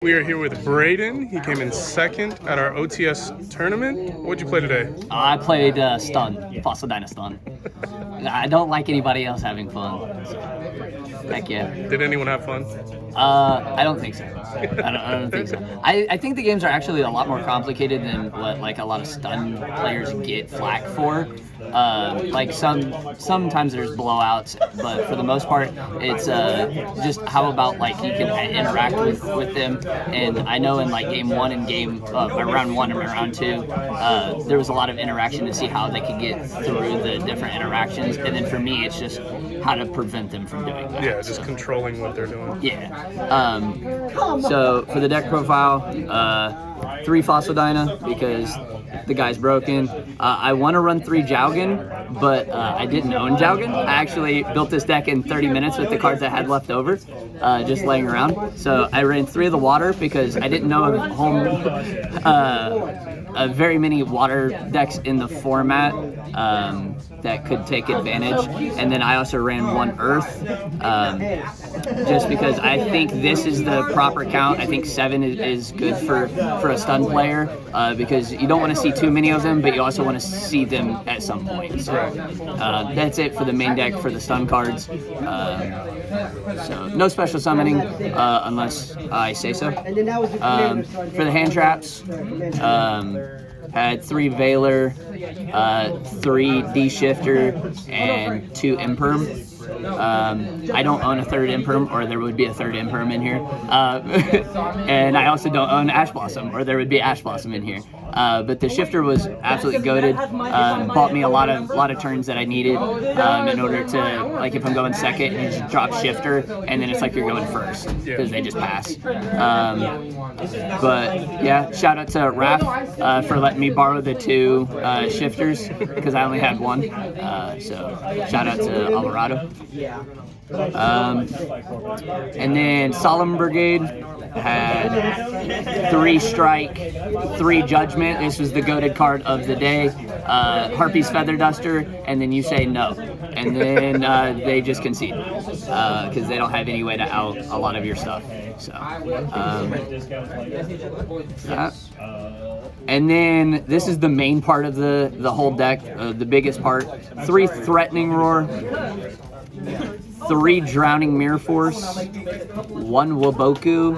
We are here with Braden. He came in second at our OTS tournament. What'd you play today? I played Stun, Fossil Dyna Stun. I don't like anybody else having fun. So, heck yeah. Did anyone have fun? I don't think so. I don't think so. I think the games are actually a lot more complicated than what like a lot of Stun players get flack for. Like sometimes there's blowouts, but for the most part, it's just how about like you can interact with them. And I know in like game one and round one and round two, there was a lot of interaction to see how they could get through the different interactions. And then for me, it's just how to prevent them from doing that. Yeah, just controlling what they're doing. Yeah. So for the deck profile, 3 Fossil Dyna because the guy's broken. I want to run 3 Jowgen, but I didn't own Jowgen. I actually built this deck in 30 minutes with the cards I had left over, just laying around. So I ran 3 of the water because I didn't know of very many water decks in the format that could take advantage. And then I also ran 1 Earth, just because I think this is the proper count. I think 7 is good for a stun player, because you don't want to see too many of them, but you also want to see them at some point. So that's it for the main deck for the stun cards. So no special summoning unless I say so. For the hand traps, had 3 Veiler, 3 D-Shifter, and 2 Imperm. I don't own a 3rd Imperm, or there would be a 3rd Imperm in here. And I also don't own Ash Blossom, or there would be Ash Blossom in here. But the shifter was absolutely goated. Bought me a lot of turns that I needed in order to, like, if I'm going second, you just drop shifter, and then it's like you're going first because they just pass. But yeah, shout out to Raph for letting me borrow the 2 shifters because I only had 1. So shout out to Alvarado. And then Solemn Brigade had 3 Strike, 3 Judgment. This was the goated card of the day. Harpy's Feather Duster, and then you say no. And then they just concede because they don't have any way to out a lot of your stuff. So, and then this is the main part of the whole deck, the biggest part. 3 Threatening Roar, 3 Drowning Mirror Force, 1 Waboku,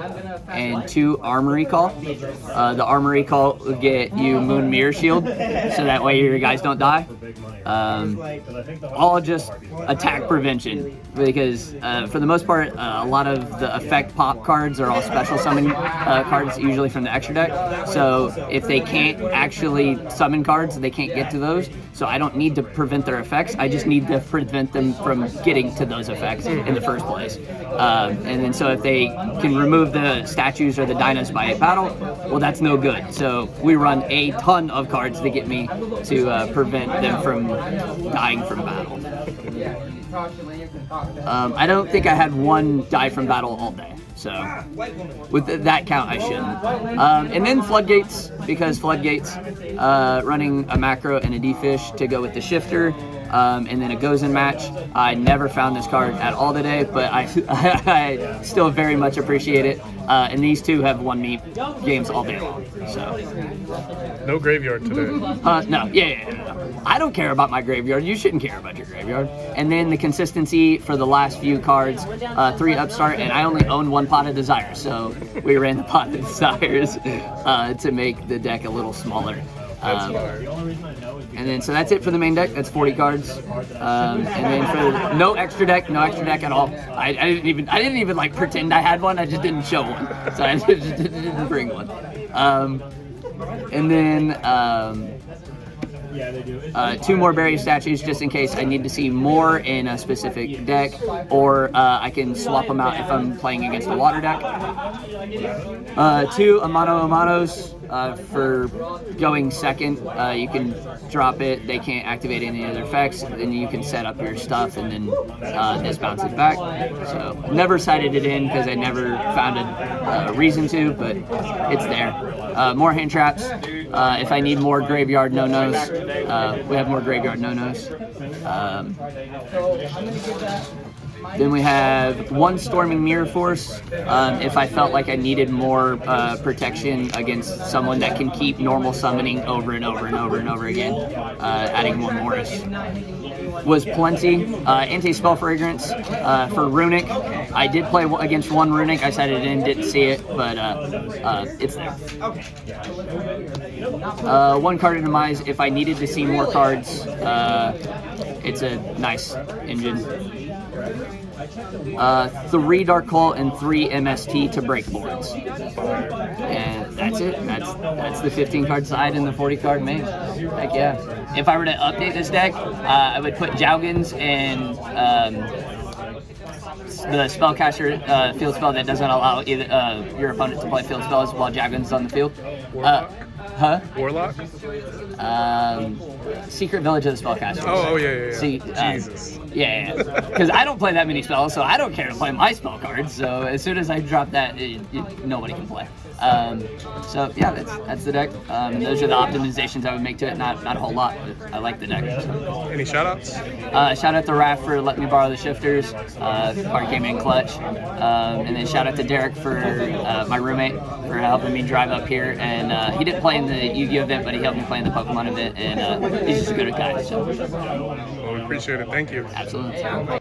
and 2 Armory Call. The Armory Call will get you Moon Mirror Shield, so that way your guys don't die. All just attack prevention, because for the most part, a lot of the effect pop cards are all special summon cards, usually from the extra deck. So if they can't actually summon cards, they can't get to those. So I don't need to prevent their effects. I just need to prevent them from getting to those effects in the first place. And then so if they can remove the statues or the Dynas by battle, well, that's no good. So we run a ton of cards to get me to prevent them from dying from battle. I don't think I had 1 die from battle all day. So with that count, I shouldn't. And then Floodgates, because Floodgates, running a macro and a D-Fish to go with the shifter, and then a Gozen match. I never found this card at all today, but I still very much appreciate it. And these 2 have won me games all day long. So no graveyard today. No, yeah. I don't care about my graveyard. You shouldn't care about your graveyard. And then the consistency for the last few cards, 3 Upstart, and I only own 1 Pot of Desire, so we ran the Pot of Desires to make the deck a little smaller. And then so that's it for the main deck. That's 40 cards. And then for no extra deck at all. I didn't even like pretend I had one. I just didn't show one, so I just didn't bring one. And then 2 more Berry statues just in case I need to see more in a specific deck, or I can swap them out if I'm playing against a water deck. 2 Amanos for going second. You can drop it, they can't activate any other effects, then you can set up your stuff, and then this bounces back. So never cited it in because I never found a reason to, but it's there. More hand traps. If I need more graveyard no-nos, we have more graveyard no-nos. Then we have 1 Storming Mirror Force. If I felt like I needed more protection against someone that can keep normal summoning over and over and over and over again, adding 1 Morris was plenty. Anti-spell fragrance for Runic. I did play against 1 Runic. I said it in, didn't see it, but it's there. 1 card in demise. If I needed to see more cards, it's a nice engine. 3 Dark Hole and 3 MST to break boards. And that's it. That's the 15 card side and the 40 card main. Heck yeah. If I were to update this deck, I would put Jougans and the spellcaster field spell that doesn't allow either your opponent to play field spells while Jougans on the field. Warlock? Secret Village of the Spellcaster. Oh, yeah. See, Jesus. Yeah. Because I don't play that many spells, so I don't care to play my spell cards. So as soon as I drop that, nobody can play. So yeah, that's the deck. Those are the optimizations I would make to it. Not a whole lot, but I like the deck. So. Any shout-outs? Shout out to Raph for letting me borrow the shifters. Card came in clutch. And then shout out to Derek for my roommate for helping me drive up here. And he didn't play in the Yu-Gi-Oh event, but he helped me play in the Pokemon event. And he's just a good guy. So. Well, we appreciate it. Thank you. Absolutely.